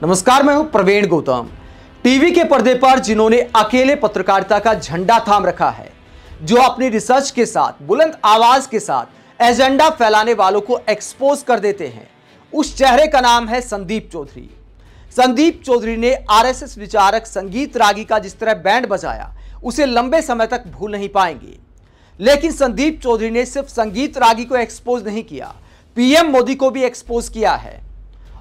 नमस्कार, मैं हूं प्रवीण गौतम। टीवी के पर्दे पर जिन्होंने अकेले पत्रकारिता का झंडा थाम रखा है, जो अपनी रिसर्च के साथ बुलंद आवाज के साथ एजेंडा फैलाने वालों को एक्सपोज कर देते हैं, उस चेहरे का नाम है संदीप चौधरी। संदीप चौधरी ने आरएसएस विचारक संगीत रागी का जिस तरह बैंड बजाया, उसे लंबे समय तक भूल नहीं पाएंगे। लेकिन संदीप चौधरी ने सिर्फ संगीत रागी को एक्सपोज नहीं किया, पीएम मोदी को भी एक्सपोज किया है।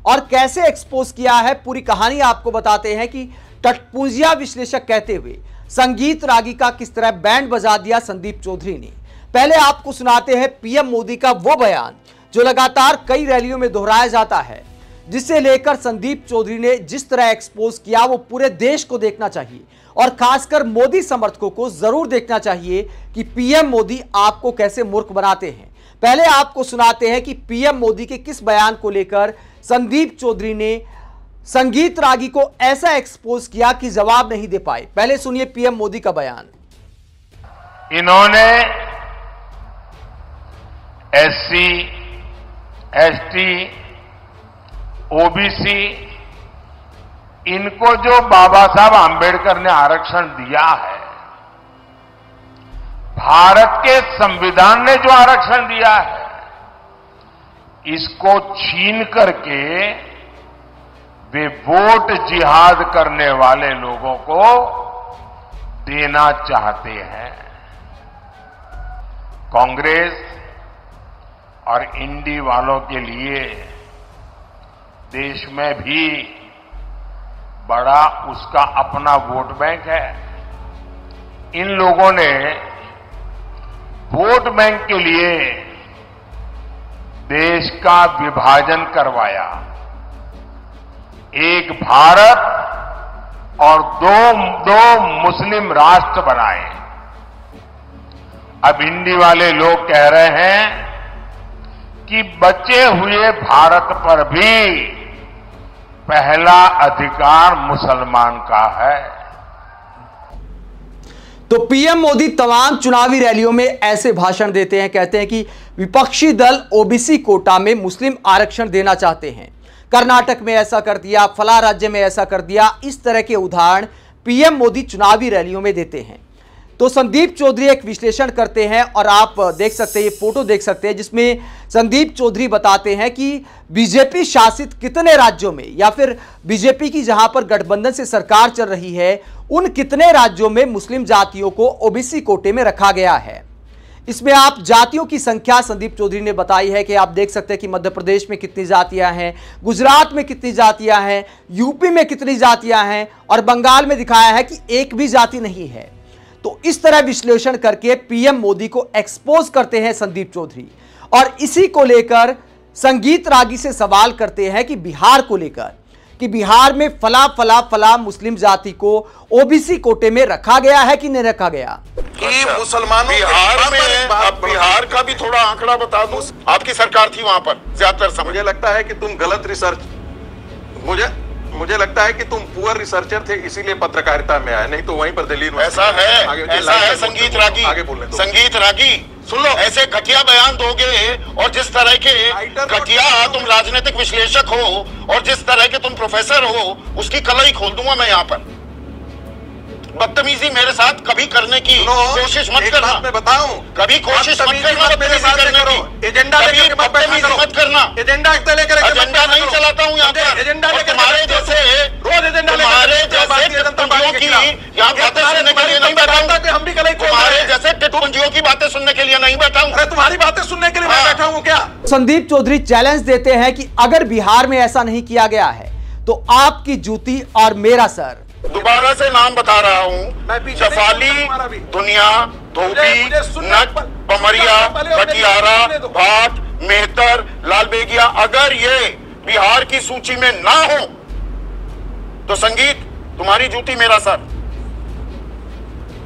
और कैसे एक्सपोज किया है, पूरी कहानी आपको बताते हैं कि टटपुंजिया विश्लेषक कहते हुए संगीत रागी का किस तरह बैंड बजा दिया संदीप चौधरी ने। पहले आपको सुनाते हैं पीएम मोदी का वो बयान जो लगातार कई रैलियों में दोहराया जाता है, जिसे लेकर संदीप चौधरी ने जिस तरह एक्सपोज किया वो पूरे देश को देखना चाहिए और खासकर मोदी समर्थकों को जरूर देखना चाहिए कि पीएम मोदी आपको कैसे मूर्ख बनाते हैं। पहले आपको सुनाते हैं कि पीएम मोदी के किस बयान को लेकर संदीप चौधरी ने संगीत रागी को ऐसा एक्सपोज किया कि जवाब नहीं दे पाए। पहले सुनिए पीएम मोदी का बयान। इन्होंने एससी, एसटी, ओबीसी, इनको जो बाबा साहब आंबेडकर ने आरक्षण दिया है, भारत के संविधान ने जो आरक्षण दिया है, इसको छीन करके वे वोट जिहाद करने वाले लोगों को देना चाहते हैं। कांग्रेस और इंडी वालों के लिए देश में भी बड़ा उसका अपना वोट बैंक है। इन लोगों ने वोट बैंक के लिए देश का विभाजन करवाया, एक भारत और दो मुस्लिम राष्ट्र बनाए। अब इंडी वाले लोग कह रहे हैं कि बचे हुए भारत पर भी पहला अधिकार मुसलमान का है। तो पीएम मोदी तमाम चुनावी रैलियों में ऐसे भाषण देते हैं, कहते हैं कि विपक्षी दल ओबीसी कोटा में मुस्लिम आरक्षण देना चाहते हैं, कर्नाटक में ऐसा कर दिया, फला राज्य में ऐसा कर दिया। इस तरह के उदाहरण पीएम मोदी चुनावी रैलियों में देते हैं। तो संदीप चौधरी एक विश्लेषण करते हैं और आप देख सकते हैं, ये फोटो देख सकते हैं, जिसमें संदीप चौधरी बताते हैं कि बीजेपी शासित कितने राज्यों में या फिर बीजेपी की जहां पर गठबंधन से सरकार चल रही है, उन कितने राज्यों में मुस्लिम जातियों को ओबीसी कोटे में रखा गया है। इसमें आप जातियों की संख्या संदीप चौधरी ने बताई है कि आप देख सकते हैं कि मध्य प्रदेश में कितनी जातियां हैं, गुजरात में कितनी जातियां हैं, यूपी में कितनी जातियां हैं और बंगाल में दिखाया है कि एक भी जाति नहीं है। तो इस तरह विश्लेषण करके पीएम मोदी को एक्सपोज करते हैं संदीप चौधरी। और इसी को लेकर संगीत रागी से सवाल करते हैं कि बिहार को लेकर, कि बिहार में फला मुस्लिम जाति को ओबीसी कोटे में रखा गया है कि नहीं रखा गया। कि मुसलमानों बिहार में, आप बिहार का भी थोड़ा आंकड़ा बता दो। आपकी सरकार थी वहां पर ज्यादातर। मुझे लगता है कि तुम गलत रिसर्च, मुझे लगता है कि तुम पुअर रिसर्चर थे, इसीलिए पत्रकारिता में आए, नहीं तो वहीं पर दिल्ली में। ऐसा है संगीत रागी। आगे बोलने दो। संगीत रागी सुन लो, ऐसे घटिया बयान दोगे और जिस तरह के घटिया तुम राजनीतिक विश्लेषक हो और जिस तरह के तुम प्रोफेसर हो, उसकी कलई खोल दूंगा मैं यहाँ पर। बदतमीजी मेरे साथ कभी करने की कोशिश मत करना। मैं बताऊं, कभी कोशिश मत करना बदतमीजी करने की। एजेंडा लेकर बदतमीजी मत करना। एजेंडा लेकर एजेंडा नहीं चलाता हूं यहाँ पर। एजेंडा लेकर तुम्हारे जैसे रोज एजेंडा लेकर टिटपुंजियों की यहाँ बातें सुनने के लिए नहीं बैठा हूं। हम भी कल तुम्हारे जैसे टिटपुंजियों की बातें सुनने के लिए नहीं बैठा हूं। अरे तुम्हारी बातें सुनने के लिए मैं बैठा हूं क्या? संदीप चौधरी चैलेंज देते हैं कि अगर बिहार में ऐसा नहीं किया गया है तो आपकी जूती और मेरा सर। दोबारा से नाम बता रहा हूँ, शफाली, दुनिया, धोबी, नट, पमरिया, कटियारा, भाट, मेहतर, लालबेगिया, अगर ये बिहार की सूची में ना हो तो संगीत तुम्हारी जूती मेरा सर।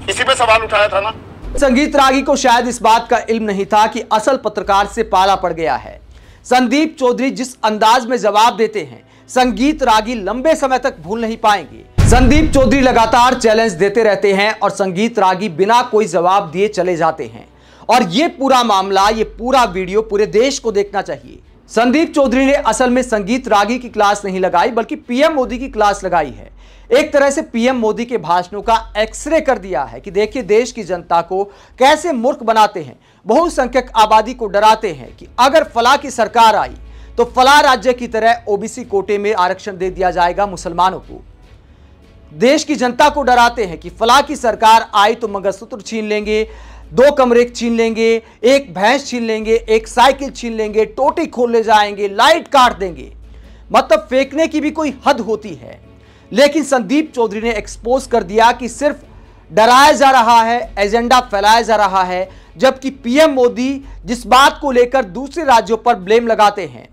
इसी पे सवाल उठाया था ना। संगीत रागी को शायद इस बात का इल्म नहीं था कि असल पत्रकार से पाला पड़ गया है। संदीप चौधरी जिस अंदाज में जवाब देते हैं, संगीत रागी लंबे समय तक भूल नहीं पाएंगे। संदीप चौधरी लगातार चैलेंज देते रहते हैं और संगीत रागी बिना कोई जवाब दिए चले जाते हैं। और ये पूरा मामला, ये पूरा वीडियो पूरे देश को देखना चाहिए। संदीप चौधरी ने असल में संगीत रागी की क्लास नहीं लगाई, बल्कि पीएम मोदी की क्लास लगाई है। एक तरह से पीएम मोदी के भाषणों का एक्सरे कर दिया है कि देखिए देश की जनता को कैसे मूर्ख बनाते हैं। बहुसंख्यक आबादी को डराते हैं कि अगर फला की सरकार आई तो फला राज्य की तरह ओबीसी कोटे में आरक्षण दे दिया जाएगा मुसलमानों को। देश की जनता को डराते हैं कि फला की सरकार आई तो मंगलसूत्र छीन लेंगे, 2 कमरे छीन लेंगे, एक भैंस छीन लेंगे, एक साइकिल छीन लेंगे, टोटी खोल ले जाएंगे, लाइट काट देंगे। मतलब फेंकने की भी कोई हद होती है। लेकिन संदीप चौधरी ने एक्सपोज कर दिया कि सिर्फ डराया जा रहा है, एजेंडा फैलाया जा रहा है, जबकि पीएम मोदी जिस बात को लेकर दूसरे राज्यों पर ब्लेम लगाते हैं।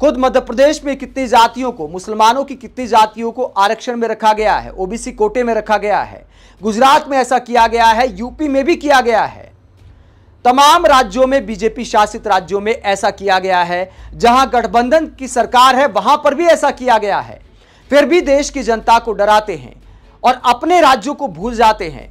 खुद मध्य प्रदेश में कितनी जातियों को, मुसलमानों की कितनी जातियों को आरक्षण में रखा गया है, ओबीसी कोटे में रखा गया है। गुजरात में ऐसा किया गया है, यूपी में भी किया गया है। तमाम राज्यों में, बीजेपी शासित राज्यों में ऐसा किया गया है। जहां गठबंधन की सरकार है वहां पर भी ऐसा किया गया है। फिर भी देश की जनता को डराते हैं और अपने राज्यों को भूल जाते हैं।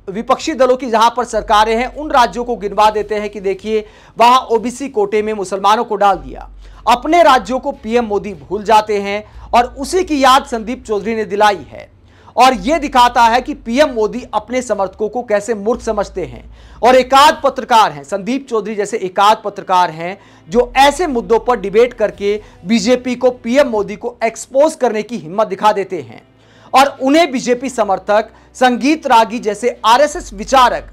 विपक्षी दलों की जहां पर सरकारें हैं उन राज्यों को गिनवा देते हैं कि देखिए वहां ओबीसी कोटे में मुसलमानों को डाल दिया। अपने राज्यों को पीएम मोदी भूल जाते हैं और उसी की याद संदीप चौधरी ने दिलाई है। और यह दिखाता है कि पीएम मोदी अपने समर्थकों को कैसे मूर्ख समझते हैं। और एकाध पत्रकार हैं, संदीप चौधरी जैसे एकाध पत्रकार हैं जो ऐसे मुद्दों पर डिबेट करके बीजेपी को, पीएम मोदी को एक्सपोज करने की हिम्मत दिखा देते हैं। और उन्हें बीजेपी समर्थक संगीत रागी जैसे आरएसएस विचारक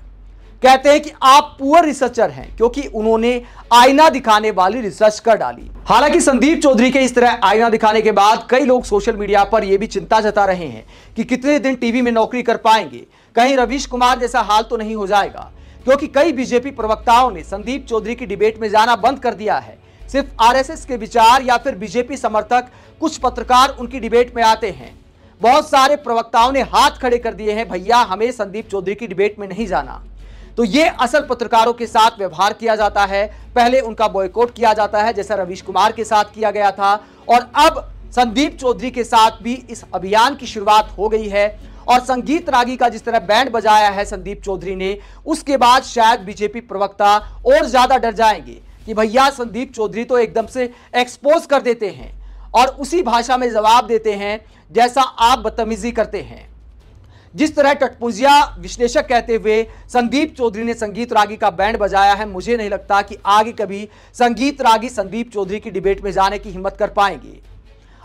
कहते हैं कि आप पुअर रिसर्चर हैं, क्योंकि उन्होंने आईना दिखाने वाली रिसर्च कर डाली। हालांकि संदीप चौधरी के इस तरह आईना दिखाने के बाद कई लोग सोशल मीडिया पर यह भी चिंता जता रहे हैं कि कितने दिन टीवी में नौकरी कर पाएंगे, कहीं रवीश कुमार जैसा हाल तो नहीं हो जाएगा। क्योंकि कई बीजेपी प्रवक्ताओं ने संदीप चौधरी की डिबेट में जाना बंद कर दिया है। सिर्फ आरएसएस के विचार या फिर बीजेपी समर्थक, कुछ पत्रकार उनकी डिबेट में आते हैं। बहुत सारे प्रवक्ताओं ने हाथ खड़े कर दिए हैं, भैया हमें संदीप चौधरी की डिबेट में नहीं जाना। तो ये असल पत्रकारों के साथ व्यवहार किया जाता है। पहले उनका बॉयकॉट किया जाता है, जैसा रवीश कुमार के साथ किया गया था, और अब संदीप चौधरी के साथ भी इस अभियान की शुरुआत हो गई है। और संगीत रागी का जिस तरह बैंड बजाया है संदीप चौधरी ने, उसके बाद शायद बीजेपी प्रवक्ता और ज्यादा डर जाएंगे कि भैया संदीप चौधरी तो एकदम से एक्सपोज कर देते हैं और उसी भाषा में जवाब देते हैं जैसा आप बदतमीजी करते हैं। जिस तरह टटपुंजिया विश्लेषक कहते हुए संदीप चौधरी ने संगीत रागी का बैंड बजाया है, मुझे नहीं लगता कि आगे कभी संगीत रागी संदीप चौधरी की डिबेट में जाने की हिम्मत कर पाएंगे।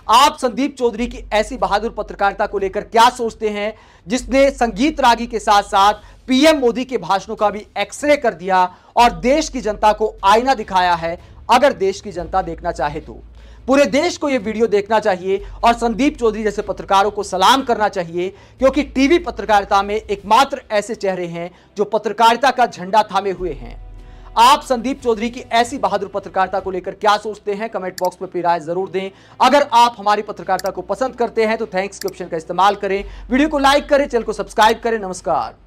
आप संदीप चौधरी की ऐसी बहादुर पत्रकारिता को लेकर क्या सोचते हैं, जिसने संगीत रागी के साथ साथ पीएम मोदी के भाषणों का भी एक्सरे कर दिया और देश की जनता को आईना दिखाया है। अगर देश की जनता देखना चाहे तो पूरे देश को यह वीडियो देखना चाहिए और संदीप चौधरी जैसे पत्रकारों को सलाम करना चाहिए, क्योंकि टीवी पत्रकारिता में एकमात्र ऐसे चेहरे हैं जो पत्रकारिता का झंडा थामे हुए हैं। आप संदीप चौधरी की ऐसी बहादुर पत्रकारिता को लेकर क्या सोचते हैं, कमेंट बॉक्स में अपनी राय जरूर दें। अगर आप हमारी पत्रकारिता को पसंद करते हैं तो थैंक्स के ऑप्शन का इस्तेमाल करें, वीडियो को लाइक करें, चैनल को सब्सक्राइब करें। नमस्कार।